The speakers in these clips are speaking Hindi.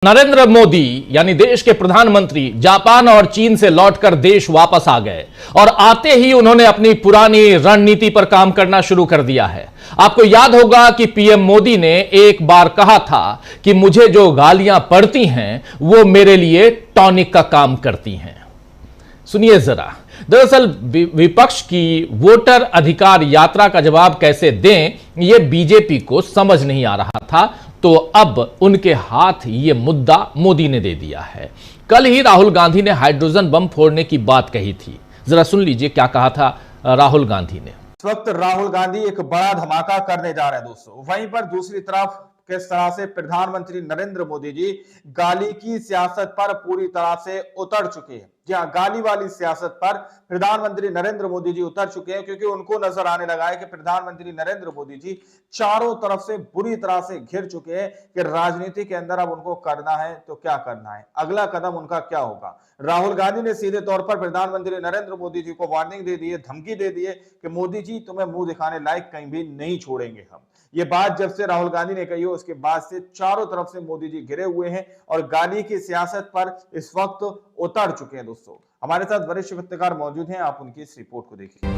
नरेंद्र मोदी यानी देश के प्रधानमंत्री जापान और चीन से लौटकर देश वापस आ गए और आते ही उन्होंने अपनी पुरानी रणनीति पर काम करना शुरू कर दिया है। आपको याद होगा कि पीएम मोदी ने एक बार कहा था कि मुझे जो गालियां पड़ती हैं वो मेरे लिए टॉनिक का काम करती हैं। सुनिए जरा। दरअसल विपक्ष की वोटर अधिकार यात्रा का जवाब कैसे दें यह बीजेपी को समझ नहीं आ रहा था, तो अब उनके हाथ ये मुद्दा मोदी ने दे दिया है। कल ही राहुल गांधी ने हाइड्रोजन बम फोड़ने की बात कही थी। जरा सुन लीजिए क्या कहा था राहुल गांधी ने। इस वक्त राहुल गांधी एक बड़ा धमाका करने जा रहे हैं दोस्तों। वहीं पर दूसरी तरफ किस तरह से प्रधानमंत्री नरेंद्र मोदी जी गाली की सियासत पर पूरी तरह से उतर चुके हैं। जी हाँ, गाली वाली सियासत पर प्रधानमंत्री नरेंद्र मोदी जी उतर चुके हैं, क्योंकि उनको नजर आने लगा है कि प्रधानमंत्री नरेंद्र मोदी जी चारों तरफ से बुरी तरह से घिर चुके हैं कि राजनीति के अंदर अब उनको करना है तो क्या करना है, अगला कदम उनका क्या होगा। राहुल गांधी ने सीधे तौर पर प्रधानमंत्री नरेंद्र मोदी जी को वार्निंग दे दी है, धमकी दे दी है कि मोदी जी तुम्हें मुंह दिखाने लायक कहीं भी नहीं छोड़ेंगे हम। ये बात जब से राहुल गांधी ने कही हो उसके बाद से चारों तरफ से मोदी जी घिरे हुए हैं और गाली की सियासत पर इस वक्त उतर चुके हैं। दोस्तों हमारे साथ वरिष्ठ पत्रकार मौजूद हैं, आप उनकी इस रिपोर्ट को देखिए।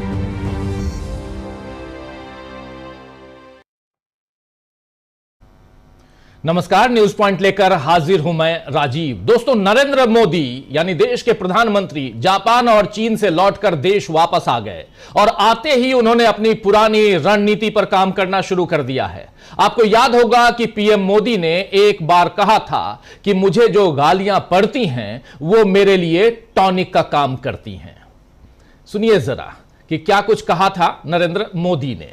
नमस्कार, न्यूज पॉइंट लेकर हाजिर हूं मैं राजीव। दोस्तों, नरेंद्र मोदी यानी देश के प्रधानमंत्री जापान और चीन से लौटकर देश वापस आ गए और आते ही उन्होंने अपनी पुरानी रणनीति पर काम करना शुरू कर दिया है। आपको याद होगा कि पीएम मोदी ने एक बार कहा था कि मुझे जो गालियां पड़ती हैं वो मेरे लिए टॉनिक का काम करती हैं। सुनिए जरा कि क्या कुछ कहा था नरेंद्र मोदी ने।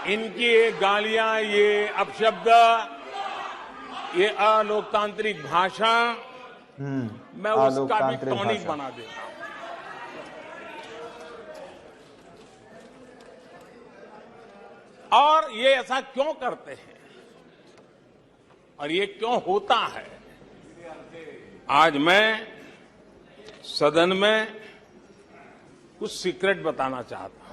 इनकी ये गालियां, ये अपशब्द, ये अलोकतांत्रिक भाषा मैं उसका भी टॉनिक बना देता हूं। और ये ऐसा क्यों करते हैं और ये क्यों होता है, आज मैं सदन में कुछ सीक्रेट बताना चाहता हूं।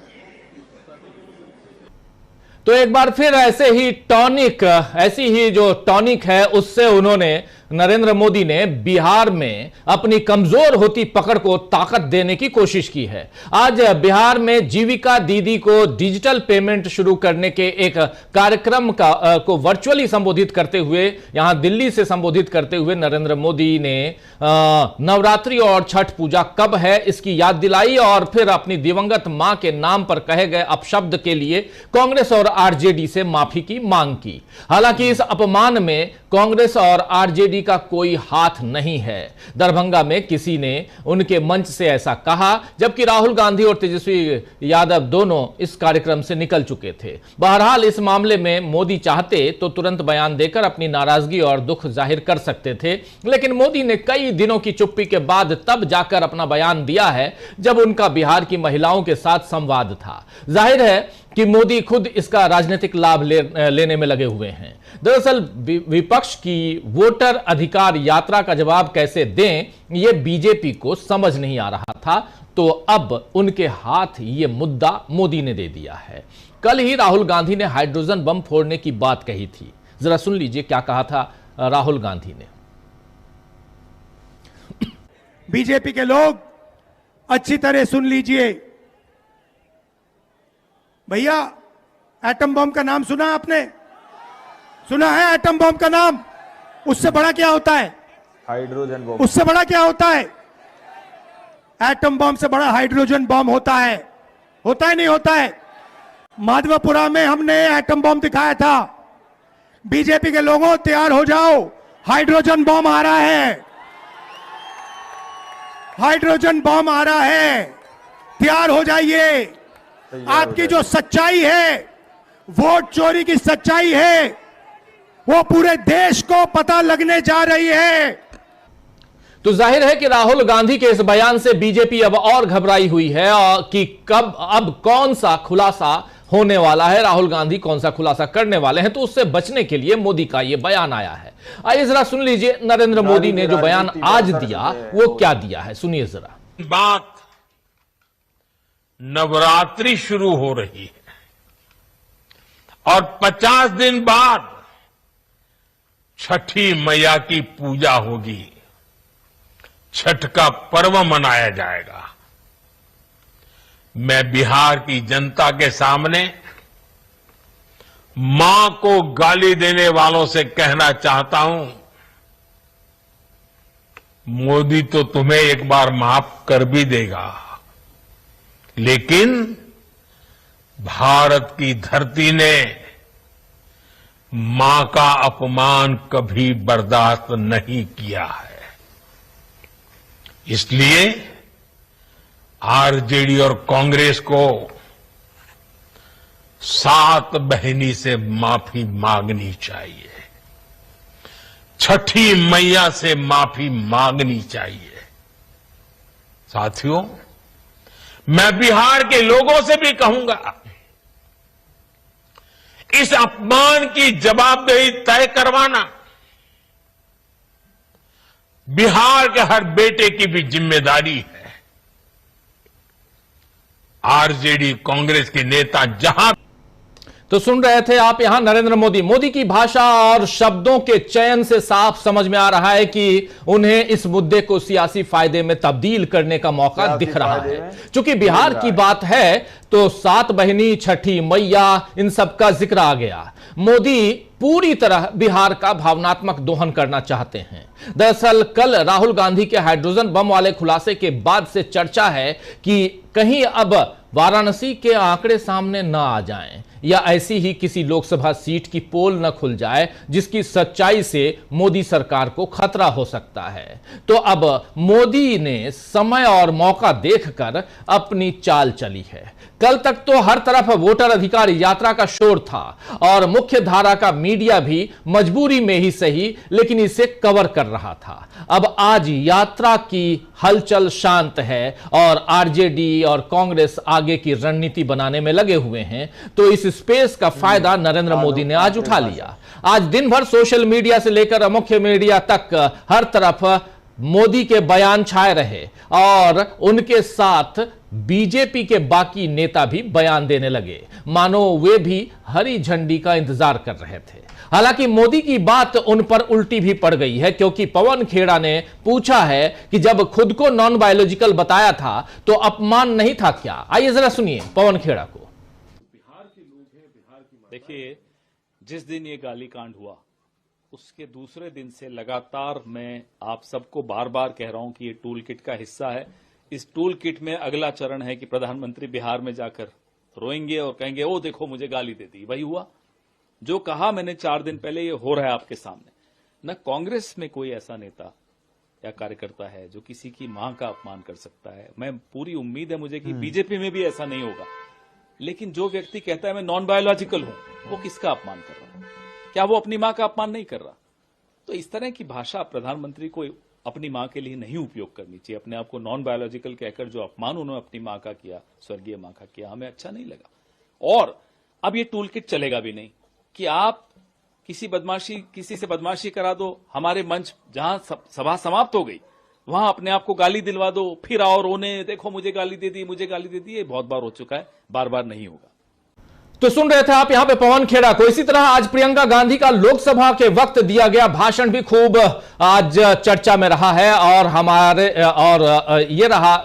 तो एक बार फिर ऐसे ही टॉनिक, ऐसी ही जो टॉनिक है उससे उन्होंने नरेंद्र मोदी ने बिहार में अपनी कमजोर होती पकड़ को ताकत देने की कोशिश की है। आज बिहार में जीविका दीदी को डिजिटल पेमेंट शुरू करने के एक कार्यक्रम को वर्चुअली संबोधित करते हुए, यहां दिल्ली से संबोधित करते हुए नरेंद्र मोदी ने नवरात्रि और छठ पूजा कब है इसकी याद दिलाई और फिर अपनी दिवंगत मां के नाम पर कहे गए अपशब्द के लिए कांग्रेस और आरजेडी से माफी की मांग की। हालांकि इस अपमान में कांग्रेस और आरजेडी का कोई हाथ नहीं है। दरभंगा में किसी ने उनके मंच से ऐसा कहा, जबकि राहुल गांधी और तेजस्वी यादव दोनों इस कार्यक्रम से निकल चुके थे। बहरहाल इस मामले में मोदी चाहते तो तुरंत बयान देकर अपनी नाराजगी और दुख जाहिर कर सकते थे, लेकिन मोदी ने कई दिनों की चुप्पी के बाद तब जाकर अपना बयान दिया है जब उनका बिहार की महिलाओं के साथ संवाद था। जाहिर है कि मोदी खुद इसका राजनीतिक लाभ लेने में लगे हुए हैं। दरअसल विपक्ष की वोटर अधिकार यात्रा का जवाब कैसे दें यह बीजेपी को समझ नहीं आ रहा था, तो अब उनके हाथ ये मुद्दा मोदी ने दे दिया है। कल ही राहुल गांधी ने हाइड्रोजन बम फोड़ने की बात कही थी। जरा सुन लीजिए क्या कहा था राहुल गांधी ने। बीजेपी के लोग अच्छी तरह सुन लीजिए। भैया, एटम बम का नाम सुना आपने? सुना है एटम बम का नाम? उससे बड़ा क्या होता है? Hydrogen bomb. उससे बड़ा क्या होता है? एटम बम से बड़ा हाइड्रोजन बम होता है। होता है नहीं होता है? माधवपुरा में हमने एटम बम दिखाया था। बीजेपी के लोगों तैयार हो जाओ, हाइड्रोजन बम आ रहा है। हाइड्रोजन बम आ रहा है, तैयार हो जाइए। आपकी जो सच्चाई है, वोट चोरी की सच्चाई है, वो पूरे देश को पता लगने जा रही है। तो जाहिर है कि राहुल गांधी के इस बयान से बीजेपी अब और घबराई हुई है और कि कब अब कौन सा खुलासा होने वाला है, राहुल गांधी कौन सा खुलासा करने वाले हैं, तो उससे बचने के लिए मोदी का यह बयान आया है। आइए जरा सुन लीजिए नरेंद्र मोदी ने जो बयान आज दिया वो क्या दिया है, सुनिए जरा। बात नवरात्रि शुरू हो रही है और 50 दिन बाद छठी मैया की पूजा होगी, छठ का पर्व मनाया जाएगा। मैं बिहार की जनता के सामने मां को गाली देने वालों से कहना चाहता हूं, मोदी तो तुम्हें एक बार माफ कर भी देगा, लेकिन भारत की धरती ने मां का अपमान कभी बर्दाश्त नहीं किया है। इसलिए आरजेडी और कांग्रेस को सात बहिनी से माफी मांगनी चाहिए, छठी मैया से माफी मांगनी चाहिए। साथियों, मैं बिहार के लोगों से भी कहूंगा, इस अपमान की जवाबदेही तय करवाना बिहार के हर बेटे की भी जिम्मेदारी है। आरजेडी कांग्रेस के नेता जहां तो सुन रहे थे आप यहां नरेंद्र मोदी की भाषा और शब्दों के चयन से साफ समझ में आ रहा है कि उन्हें इस मुद्दे को सियासी फायदे में तब्दील करने का मौका दिख रहा है। चूंकि बिहार की बात है तो सात बहिनी, छठी मैया, इन सब का जिक्र आ गया। मोदी पूरी तरह बिहार का भावनात्मक दोहन करना चाहते हैं। दरअसल कल राहुल गांधी के हाइड्रोजन बम वाले खुलासे के बाद से चर्चा है कि कहीं अब वाराणसी के आंकड़े सामने न आ जाएं या ऐसी ही किसी लोकसभा सीट की पोल न खुल जाए जिसकी सच्चाई से मोदी सरकार को खतरा हो सकता है। तो अब मोदी ने समय और मौका देखकर अपनी चाल चली है। कल तक तो हर तरफ वोटर अधिकार यात्रा का शोर था और मुख्य धारा का मीडिया भी मजबूरी में ही सही लेकिन इसे कवर कर रहा था। अब आज यात्रा की हलचल शांत है और आरजेडी और कांग्रेस आगे की रणनीति बनाने में लगे हुए हैं, तो इस स्पेस का फायदा नरेंद्र मोदी ने आज उठा लिया। आज दिन भर सोशल मीडिया से लेकर मुख्य मीडिया तक हर तरफ मोदी के बयान छाए रहे और उनके साथ बीजेपी के बाकी नेता भी बयान देने लगे, मानो वे भी हरी झंडी का इंतजार कर रहे थे। हालांकि मोदी की बात उन पर उल्टी भी पड़ गई है, क्योंकि पवन खेड़ा ने पूछा है कि जब खुद को नॉन बायोलॉजिकल बताया था तो अपमान नहीं था क्या? आइए जरा सुनिए पवन खेड़ा को। देखिए, जिस दिन ये गाली कांड हुआ उसके दूसरे दिन से लगातार मैं आप सबको बार बार कह रहा हूं कि ये टूल किट का हिस्सा है। इस टूल किट में अगला चरण है कि प्रधानमंत्री बिहार में जाकर रोएंगे और कहेंगे ओ देखो मुझे गाली दे दी। वही हुआ जो कहा मैंने 4 दिन पहले, ये हो रहा है आपके सामने। न कांग्रेस में कोई ऐसा नेता या कार्यकर्ता है जो किसी की मां का अपमान कर सकता है। मैं पूरी उम्मीद है मुझे कि बीजेपी में भी ऐसा नहीं होगा। लेकिन जो व्यक्ति कहता है मैं नॉन बायोलॉजिकल हूं, वो किसका अपमान कर रहा है? क्या वो अपनी मां का अपमान नहीं कर रहा? तो इस तरह की भाषा प्रधानमंत्री को अपनी मां के लिए नहीं उपयोग करनी चाहिए। अपने आप को नॉन बायोलॉजिकल कहकर जो अपमान उन्होंने अपनी मां का किया, स्वर्गीय मां का किया, हमें अच्छा नहीं लगा। और अब ये टूल किट चलेगा भी नहीं कि आप किसी से बदमाशी करा दो, हमारे मंच जहां सभा समाप्त हो गई वहां अपने आप को गाली दिलवा दो, फिर आओ रोने, देखो मुझे गाली दे दी, मुझे गाली दे दी। ये बहुत बार हो चुका है, बार बार नहीं होगा। तो सुन रहे थे आप यहां पे पवन खेड़ा को। इसी तरह आज प्रियंका गांधी का लोकसभा के वक्त दिया गया भाषण भी खूब आज चर्चा में रहा है और ये रहा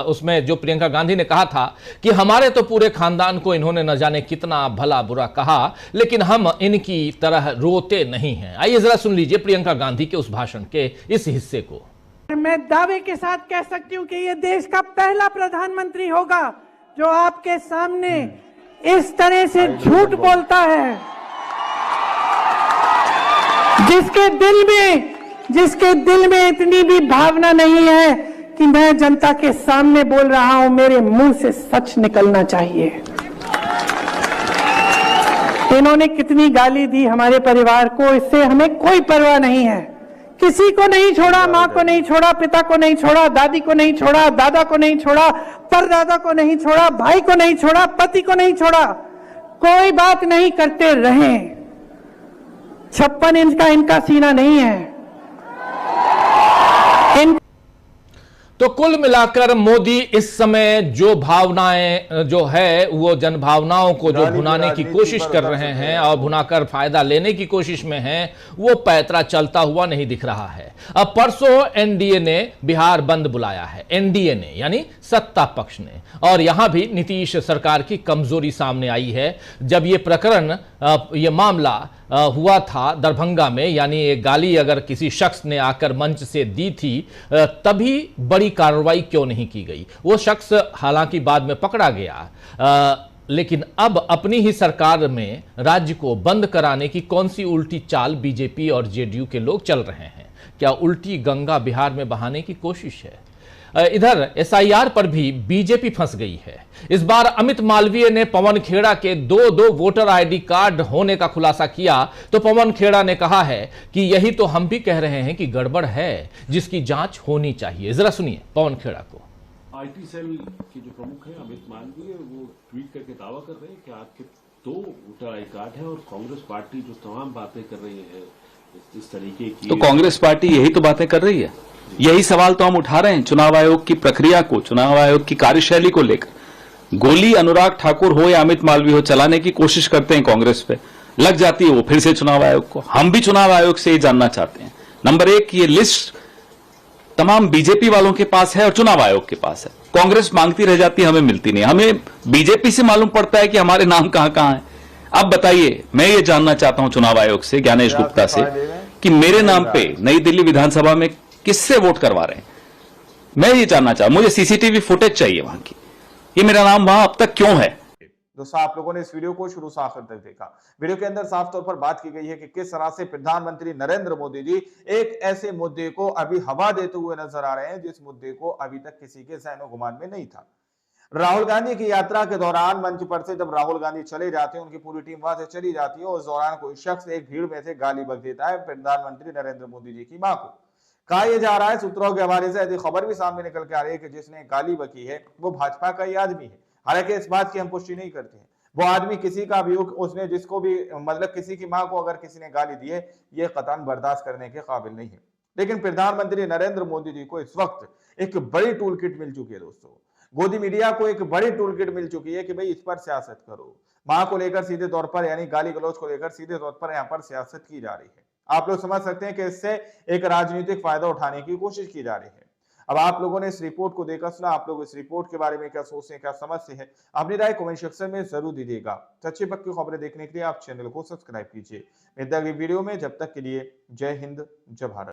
उसमें जो प्रियंका गांधी ने कहा था कि हमारे तो पूरे खानदान को इन्होंने न जाने कितना भला बुरा कहा, लेकिन हम इनकी तरह रोते नहीं हैं। आइए जरा सुन लीजिए प्रियंका गांधी के उस भाषण के इस हिस्से को। मैं दावे के साथ कह सकती हूं कि ये देश का पहला प्रधानमंत्री होगा जो आपके सामने इस तरह से झूठ बोलता है, जिसके दिल में इतनी भी भावना नहीं है कि मैं जनता के सामने बोल रहा हूं, मेरे मुंह से सच निकलना चाहिए। इन्होंने कितनी गाली दी हमारे परिवार को, इससे हमें कोई परवाह नहीं है। किसी को नहीं छोड़ा, मां को नहीं छोड़ा, पिता को नहीं छोड़ा, दादी को नहीं छोड़ा, दादा को नहीं छोड़ा, परदादा को नहीं छोड़ा, भाई को नहीं छोड़ा, पति को नहीं छोड़ा। कोई बात नहीं करते रहे। 56 इंच का इनका सीना नहीं है। तो कुल मिलाकर मोदी इस समय जो भावनाएं जो है वो जन भावनाओं को जो भुनाने की कोशिश कर रहे हैं और भुनाकर फायदा लेने की कोशिश में हैं, वो पैतरा चलता हुआ नहीं दिख रहा है। अब परसों एनडीए ने बिहार बंद बुलाया है, एनडीए ने यानी सत्ता पक्ष ने, और यहां भी नीतीश सरकार की कमजोरी सामने आई है। जब ये प्रकरण ये मामला हुआ था दरभंगा में, यानी एक गाली अगर किसी शख्स ने आकर मंच से दी थी, तभी बड़ी कार्रवाई क्यों नहीं की गई? वो शख्स हालांकि बाद में पकड़ा गया, लेकिन अब अपनी ही सरकार में राज्य को बंद कराने की कौन सी उल्टी चाल बीजेपी और जेडीयू के लोग चल रहे हैं? क्या उल्टी गंगा बिहार में बहाने की कोशिश है? इधर एसआईआर पर भी बीजेपी फंस गई है। इस बार अमित मालवीय ने पवन खेड़ा के दो वोटर आईडी कार्ड होने का खुलासा किया, तो पवन खेड़ा ने कहा है कि यही तो हम भी कह रहे हैं कि गड़बड़ है, जिसकी जांच होनी चाहिए। जरा सुनिए पवन खेड़ा को। आईटी सेल के जो प्रमुख हैं अमित मालवीय, वो ट्वीट करके दावा कर रहे हैं कि आपके 2 वोटर आई कार्ड है, और कांग्रेस पार्टी जो तमाम बातें कर रही है इस तरीके की, तो कांग्रेस पार्टी यही तो बातें कर रही है, यही सवाल तो हम उठा रहे हैं चुनाव आयोग की प्रक्रिया को, चुनाव आयोग की कार्यशैली को लेकर। गोली अनुराग ठाकुर हो या अमित मालवीय हो, चलाने की कोशिश करते हैं कांग्रेस पे, लग जाती है वो फिर से चुनाव आयोग को। हम भी चुनाव आयोग से ये जानना चाहते हैं, नंबर 1, ये लिस्ट तमाम बीजेपी वालों के पास है और चुनाव आयोग के पास है। कांग्रेस मांगती रह जाती है, हमें मिलती नहीं। हमें बीजेपी से मालूम पड़ता है कि हमारे नाम कहां कहां है। अब बताइए, मैं ये जानना चाहता हूं चुनाव आयोग से, ज्ञानेश गुप्ता से, कि मेरे नाम पे नई दिल्ली विधानसभा में किससे वोट करवा रहे हैं? मैं ये जानना चाहता हूं, मुझे सीसीटीवी फुटेज चाहिए वहां की, ये मेरा नाम वहां अब तक क्यों है? दोस्तों, आप लोगों ने इस वीडियो को शुरू से आखिर तक देखा। वीडियो के अंदर साफ तौर पर बात की गई है कि किस तरह से प्रधानमंत्री नरेंद्र मोदी जी एक ऐसे मुद्दे को अभी हवा देते हुए नजर आ रहे हैं जिस मुद्दे को अभी तक किसी के ज़हन गुमान में नहीं था। राहुल गांधी की यात्रा के दौरान मंच पर से जब राहुल गांधी चले जाते हैं, उनकी पूरी टीम वहां से चली जाती है, उस दौरान कोई शख्स एक भीड़ में से गाली बक देता है प्रधानमंत्री नरेंद्र मोदी जी की मां को। कहा यह जा रहा है, सूत्रों के हवाले से ऐसी खबर भी सामने निकल के आ रही है कि जिसने गाली बकी है वो भाजपा का ही आदमी है। हालांकि इस बात की हम पुष्टि नहीं करते हैं। वो आदमी किसी का भी, उसने जिसको भी, मतलब किसी की मां को अगर किसी ने गाली दी है, ये कतई बर्दाश्त करने के काबिल नहीं है। लेकिन प्रधानमंत्री नरेंद्र मोदी जी को इस वक्त एक बड़ी टूल किट मिल चुकी है। दोस्तों, गोदी मीडिया को एक बड़ी टूल किट मिल चुकी है कि भाई इस पर सियासत करो। मां को लेकर सीधे तौर पर, यानी गाली गलौज को लेकर सीधे तौर पर यहाँ पर सियासत की जा रही है। आप लोग समझ सकते हैं कि इससे एक राजनीतिक फायदा उठाने की कोशिश की जा रही है। अब आप लोगों ने इस रिपोर्ट को देखा, सुना, आप लोग इस रिपोर्ट के बारे में क्या सोचते हैं, क्या समझते हैं? अपनी राय कमेंट सेक्शन में जरूर दीजिएगा। सच्ची पक्की खबरें देखने के लिए आप चैनल को सब्सक्राइब कीजिए। मिलते हैं अगली वीडियो में, जब तक के लिए जय हिंद, जय भारत।